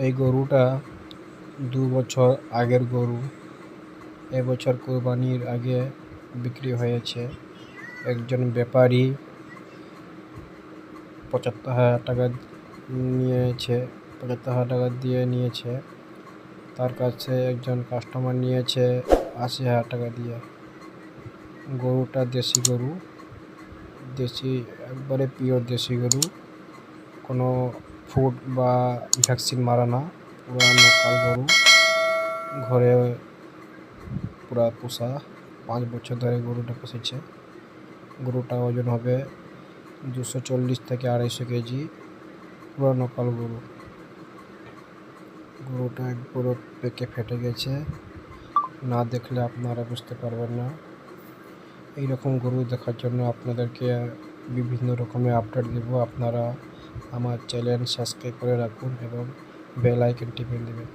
এই গরুটা 2 বছর আগের গরু। এবছর কোরবানির আগে বিক্রি হয়েছে। একজন ব্যাপারী 75,000 টাকা নিয়েছে, 75,000 টাকা দিয়ে নিয়েছে। তার কাছে একজন কাস্টমার নিয়েছে 80,000 টাকা দিয়ে। গরুটা দেশি গরু, দেশি, একবারে পিওর দেশি গরু, কোনো ফুড বা ভ্যাকসিন মারা না, পুরা লোকাল গরু, ঘরে পুরা পোষা। 5 বছর ধরে গরুটা পুষেছে। গরুটা ওজন হবে 240 থেকে 250 কেজি, পুরা লোকাল গরু। গরুটা একবারে পেকে ফেটে গেছে, না দেখলে আপনারা বুঝতে পারবেন না। এইরকম গরু দেখার জন্য আপনাদেরকে বিভিন্ন রকমের আপডেট দেব। আপনারা আমার চ্যানেল সাবস্ক্রাইব করে রাখুন এবং বেল আইকন টিপে দেবেন।